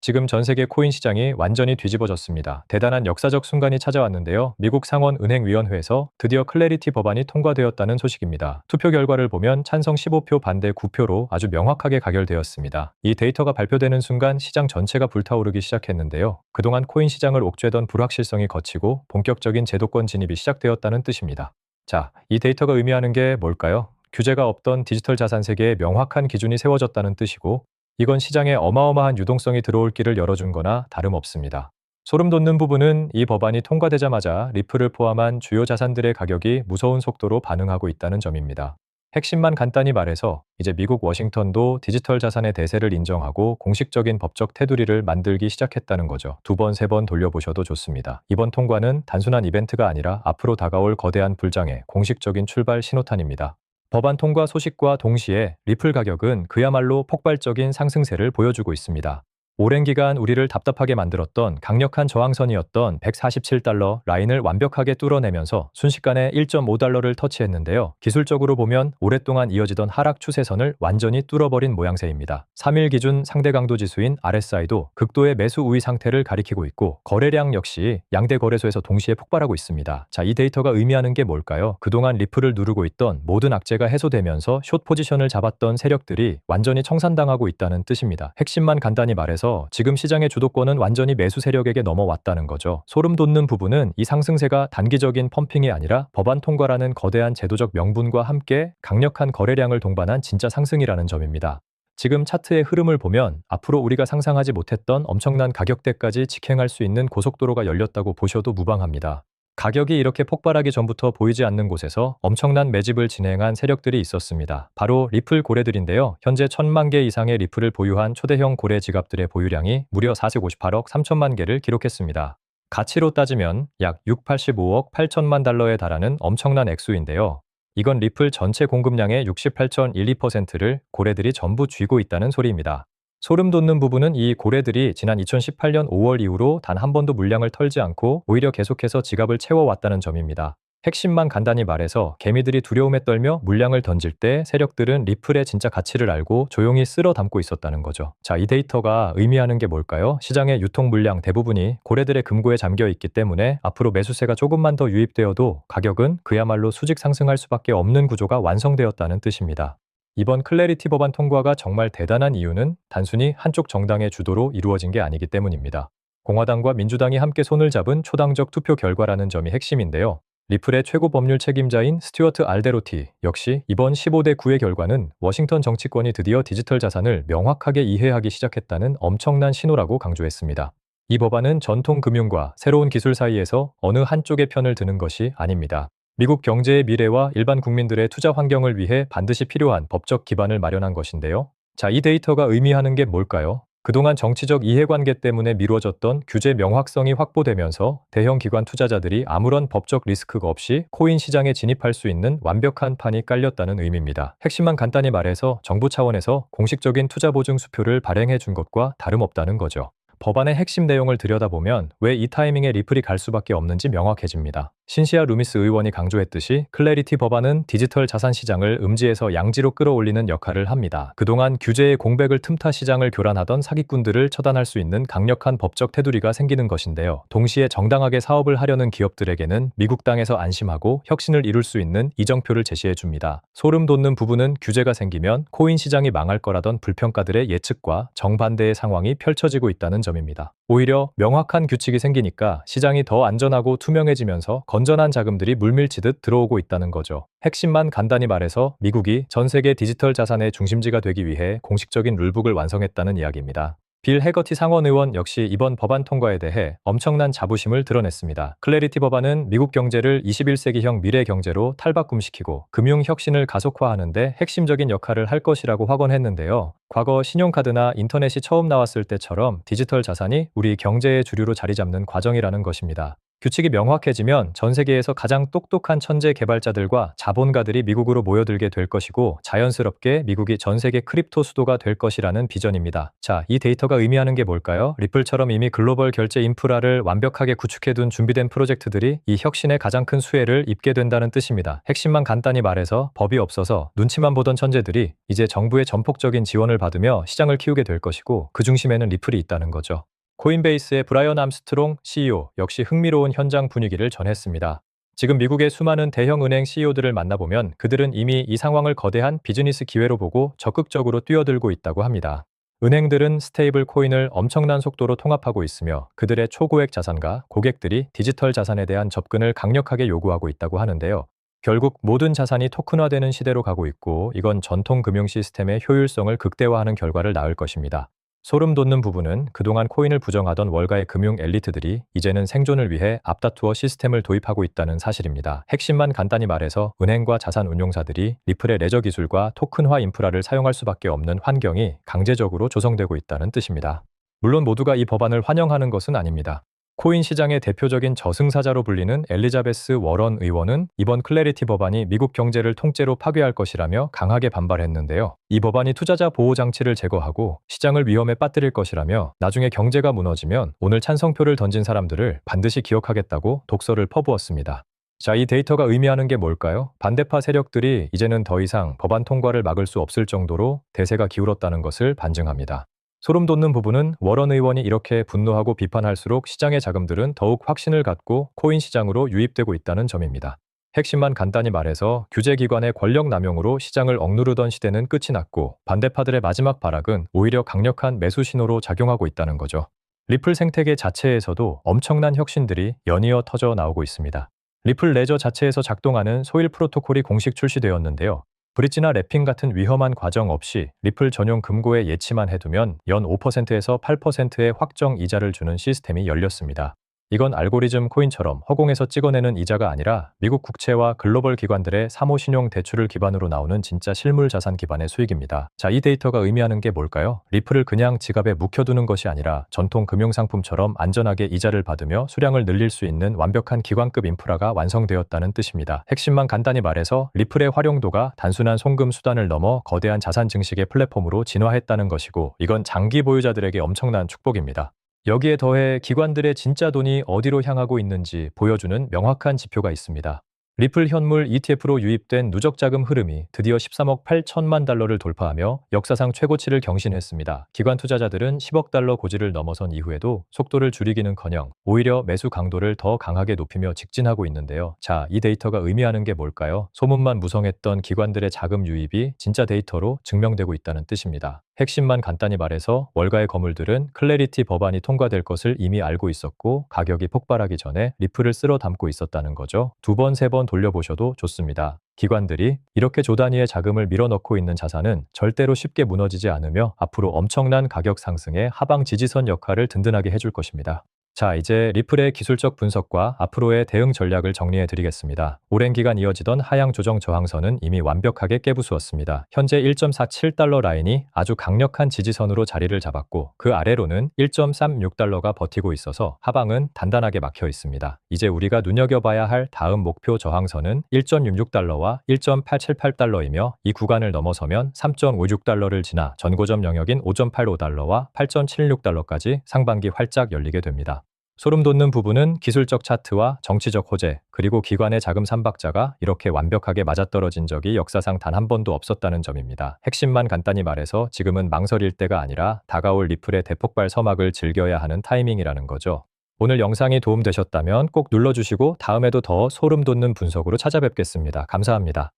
지금 전 세계 코인 시장이 완전히 뒤집어졌습니다. 대단한 역사적 순간이 찾아왔는데요. 미국 상원은행위원회에서 드디어 클래리티 법안이 통과되었다는 소식입니다. 투표 결과를 보면 찬성 15표, 반대 9표로 아주 명확하게 가결되었습니다. 이 데이터가 발표되는 순간 시장 전체가 불타오르기 시작했는데요. 그동안 코인 시장을 옥죄던 불확실성이 거치고 본격적인 제도권 진입이 시작되었다는 뜻입니다. 자, 이 데이터가 의미하는 게 뭘까요? 규제가 없던 디지털 자산 세계에 명확한 기준이 세워졌다는 뜻이고, 이건 시장에 어마어마한 유동성이 들어올 길을 열어준 거나 다름없습니다. 소름 돋는 부분은 이 법안이 통과되자마자 리플을 포함한 주요 자산들의 가격이 무서운 속도로 반응하고 있다는 점입니다. 핵심만 간단히 말해서 이제 미국 워싱턴도 디지털 자산의 대세를 인정하고 공식적인 법적 테두리를 만들기 시작했다는 거죠. 두 번, 세 번 돌려보셔도 좋습니다. 이번 통과는 단순한 이벤트가 아니라 앞으로 다가올 거대한 불장의 공식적인 출발 신호탄입니다. 법안 통과 소식과 동시에 리플 가격은 그야말로 폭발적인 상승세를 보여주고 있습니다. 오랜 기간 우리를 답답하게 만들었던 강력한 저항선이었던 147달러 라인을 완벽하게 뚫어내면서 순식간에 1.5달러를 터치했는데요. 기술적으로 보면 오랫동안 이어지던 하락 추세선을 완전히 뚫어버린 모양새입니다. 3일 기준 상대 강도 지수인 RSI도 극도의 매수 우위 상태를 가리키고 있고, 거래량 역시 양대 거래소에서 동시에 폭발하고 있습니다. 자, 이 데이터가 의미하는 게 뭘까요? 그동안 리플을 누르고 있던 모든 악재가 해소되면서 숏 포지션을 잡았던 세력들이 완전히 청산당하고 있다는 뜻입니다. 핵심만 간단히 말해서 지금 시장의 주도권은 완전히 매수 세력에게 넘어왔다는 거죠. 소름 돋는 부분은 이 상승세가 단기적인 펌핑이 아니라 법안 통과라는 거대한 제도적 명분과 함께 강력한 거래량을 동반한 진짜 상승이라는 점입니다. 지금 차트의 흐름을 보면 앞으로 우리가 상상하지 못했던 엄청난 가격대까지 직행할 수 있는 고속도로가 열렸다고 보셔도 무방합니다. 가격이 이렇게 폭발하기 전부터 보이지 않는 곳에서 엄청난 매집을 진행한 세력들이 있었습니다. 바로 리플 고래들인데요. 현재 1000만 개 이상의 리플을 보유한 초대형 고래 지갑들의 보유량이 무려 458억 3천만 개를 기록했습니다. 가치로 따지면 약 685억 8천만 달러에 달하는 엄청난 액수인데요. 이건 리플 전체 공급량의 68.12%를 고래들이 전부 쥐고 있다는 소리입니다. 소름 돋는 부분은 이 고래들이 지난 2018년 5월 이후로 단 한 번도 물량을 털지 않고 오히려 계속해서 지갑을 채워왔다는 점입니다. 핵심만 간단히 말해서 개미들이 두려움에 떨며 물량을 던질 때 세력들은 리플의 진짜 가치를 알고 조용히 쓸어 담고 있었다는 거죠. 자, 이 데이터가 의미하는 게 뭘까요? 시장의 유통 물량 대부분이 고래들의 금고에 잠겨 있기 때문에 앞으로 매수세가 조금만 더 유입되어도 가격은 그야말로 수직 상승할 수밖에 없는 구조가 완성되었다는 뜻입니다. 이번 클래리티 법안 통과가 정말 대단한 이유는 단순히 한쪽 정당의 주도로 이루어진 게 아니기 때문입니다. 공화당과 민주당이 함께 손을 잡은 초당적 투표 결과라는 점이 핵심인데요. 리플의 최고 법률 책임자인 스튜어트 알데로티 역시 이번 15대 9의 결과는 워싱턴 정치권이 드디어 디지털 자산을 명확하게 이해하기 시작했다는 엄청난 신호라고 강조했습니다. 이 법안은 전통 금융과 새로운 기술 사이에서 어느 한쪽의 편을 드는 것이 아닙니다. 미국 경제의 미래와 일반 국민들의 투자 환경을 위해 반드시 필요한 법적 기반을 마련한 것인데요. 자, 이 데이터가 의미하는 게 뭘까요? 그동안 정치적 이해관계 때문에 미뤄졌던 규제 명확성이 확보되면서 대형 기관 투자자들이 아무런 법적 리스크가 없이 코인 시장에 진입할 수 있는 완벽한 판이 깔렸다는 의미입니다. 핵심만 간단히 말해서 정부 차원에서 공식적인 투자 보증 수표를 발행해 준 것과 다름없다는 거죠. 법안의 핵심 내용을 들여다보면 왜 이 타이밍에 리플이 갈 수밖에 없는지 명확해집니다. 신시아 루미스 의원이 강조했듯이 클래리티 법안은 디지털 자산 시장을 음지에서 양지로 끌어올리는 역할을 합니다. 그동안 규제의 공백을 틈타 시장을 교란하던 사기꾼들을 처단할 수 있는 강력한 법적 테두리가 생기는 것인데요. 동시에 정당하게 사업을 하려는 기업들에게는 미국 땅에서 안심하고 혁신을 이룰 수 있는 이정표를 제시해 줍니다. 소름 돋는 부분은 규제가 생기면 코인 시장이 망할 거라던 불평가들의 예측과 정반대의 상황이 펼쳐지고 있다는 점입니다. 오히려 명확한 규칙이 생기니까 시장이 더 안전하고 투명해지면서 건전한 자금들이 물밀치듯 들어오고 있다는 거죠. 핵심만 간단히 말해서 미국이 전 세계 디지털 자산의 중심지가 되기 위해 공식적인 룰북을 완성했다는 이야기입니다. 빌 해거티 상원의원 역시 이번 법안 통과에 대해 엄청난 자부심을 드러냈습니다. 클래리티 법안은 미국 경제를 21세기형 미래 경제로 탈바꿈시키고 금융 혁신을 가속화하는 데 핵심적인 역할을 할 것이라고 확언했는데요. 과거 신용카드나 인터넷이 처음 나왔을 때처럼 디지털 자산이 우리 경제의 주류로 자리 잡는 과정이라는 것입니다. 규칙이 명확해지면 전 세계에서 가장 똑똑한 천재 개발자들과 자본가들이 미국으로 모여들게 될 것이고 자연스럽게 미국이 전 세계 크립토 수도가 될 것이라는 비전입니다. 자, 이 데이터가 의미하는 게 뭘까요? 리플처럼 이미 글로벌 결제 인프라를 완벽하게 구축해둔 준비된 프로젝트들이 이 혁신의 가장 큰 수혜를 입게 된다는 뜻입니다. 핵심만 간단히 말해서 법이 없어서 눈치만 보던 천재들이 이제 정부의 전폭적인 지원을 받으며 시장을 키우게 될 것이고 그 중심에는 리플이 있다는 거죠. 코인베이스의 브라이언 암스트롱 CEO 역시 흥미로운 현장 분위기를 전했습니다. 지금 미국의 수많은 대형 은행 CEO들을 만나보면 그들은 이미 이 상황을 거대한 비즈니스 기회로 보고 적극적으로 뛰어들고 있다고 합니다. 은행들은 스테이블 코인을 엄청난 속도로 통합하고 있으며 그들의 초고액 자산가 고객들이 디지털 자산에 대한 접근을 강력하게 요구하고 있다고 하는데요. 결국 모든 자산이 토큰화되는 시대로 가고 있고 이건 전통 금융 시스템의 효율성을 극대화하는 결과를 낳을 것입니다. 소름 돋는 부분은 그동안 코인을 부정하던 월가의 금융 엘리트들이 이제는 생존을 위해 앞다투어 시스템을 도입하고 있다는 사실입니다. 핵심만 간단히 말해서 은행과 자산 운용사들이 리플의 레저 기술과 토큰화 인프라를 사용할 수밖에 없는 환경이 강제적으로 조성되고 있다는 뜻입니다. 물론 모두가 이 법안을 환영하는 것은 아닙니다. 코인 시장의 대표적인 저승사자로 불리는 엘리자베스 워런 의원은 이번 클래리티 법안이 미국 경제를 통째로 파괴할 것이라며 강하게 반발했는데요. 이 법안이 투자자 보호 장치를 제거하고 시장을 위험에 빠뜨릴 것이라며 나중에 경제가 무너지면 오늘 찬성표를 던진 사람들을 반드시 기억하겠다고 독서를 퍼부었습니다. 자, 이 데이터가 의미하는 게 뭘까요? 반대파 세력들이 이제는 더 이상 법안 통과를 막을 수 없을 정도로 대세가 기울었다는 것을 반증합니다. 소름 돋는 부분은 워런 의원이 이렇게 분노하고 비판할수록 시장의 자금들은 더욱 확신을 갖고 코인 시장으로 유입되고 있다는 점입니다. 핵심만 간단히 말해서 규제기관의 권력 남용으로 시장을 억누르던 시대는 끝이 났고 반대파들의 마지막 발악은 오히려 강력한 매수 신호로 작용하고 있다는 거죠. 리플 생태계 자체에서도 엄청난 혁신들이 연이어 터져 나오고 있습니다. 리플 레저 자체에서 작동하는 소일 프로토콜이 공식 출시되었는데요. 브릿지나 랩핑 같은 위험한 과정 없이 리플 전용 금고에 예치만 해두면 연 5%에서 8%의 확정 이자를 주는 시스템이 열렸습니다. 이건 알고리즘 코인처럼 허공에서 찍어내는 이자가 아니라 미국 국채와 글로벌 기관들의 사모신용 대출을 기반으로 나오는 진짜 실물 자산 기반의 수익입니다. 자, 이 데이터가 의미하는 게 뭘까요? 리플을 그냥 지갑에 묵혀두는 것이 아니라 전통 금융상품처럼 안전하게 이자를 받으며 수량을 늘릴 수 있는 완벽한 기관급 인프라가 완성되었다는 뜻입니다. 핵심만 간단히 말해서 리플의 활용도가 단순한 송금 수단을 넘어 거대한 자산 증식의 플랫폼으로 진화했다는 것이고 이건 장기 보유자들에게 엄청난 축복입니다. 여기에 더해 기관들의 진짜 돈이 어디로 향하고 있는지 보여주는 명확한 지표가 있습니다. 리플 현물 ETF로 유입된 누적 자금 흐름이 드디어 13억 8천만 달러를 돌파하며 역사상 최고치를 경신했습니다. 기관 투자자들은 10억 달러 고지를 넘어선 이후에도 속도를 줄이기는커녕 오히려 매수 강도를 더 강하게 높이며 직진하고 있는데요. 자, 이 데이터가 의미하는 게 뭘까요? 소문만 무성했던 기관들의 자금 유입이 진짜 데이터로 증명되고 있다는 뜻입니다. 핵심만 간단히 말해서 월가의 거물들은 클래리티 법안이 통과될 것을 이미 알고 있었고 가격이 폭발하기 전에 리플을 쓸어 담고 있었다는 거죠. 두 번, 세 번 돌려보셔도 좋습니다. 기관들이 이렇게 조 단위의 자금을 밀어넣고 있는 자산은 절대로 쉽게 무너지지 않으며 앞으로 엄청난 가격 상승의 하방 지지선 역할을 든든하게 해줄 것입니다. 자, 이제 리플의 기술적 분석과 앞으로의 대응 전략을 정리해 드리겠습니다. 오랜 기간 이어지던 하향 조정 저항선은 이미 완벽하게 깨부수었습니다. 현재 1.47달러 라인이 아주 강력한 지지선으로 자리를 잡았고 그 아래로는 1.36달러가 버티고 있어서 하방은 단단하게 막혀 있습니다. 이제 우리가 눈여겨봐야 할 다음 목표 저항선은 1.66달러와 1.878달러이며 이 구간을 넘어서면 3.56달러를 지나 전고점 영역인 5.85달러와 8.76달러까지 상반기 활짝 열리게 됩니다. 소름 돋는 부분은 기술적 차트와 정치적 호재, 그리고 기관의 자금 삼박자가 이렇게 완벽하게 맞아떨어진 적이 역사상 단 한 번도 없었다는 점입니다. 핵심만 간단히 말해서 지금은 망설일 때가 아니라 다가올 리플의 대폭발 서막을 즐겨야 하는 타이밍이라는 거죠. 오늘 영상이 도움되셨다면 꼭 눌러주시고 다음에도 더 소름 돋는 분석으로 찾아뵙겠습니다. 감사합니다.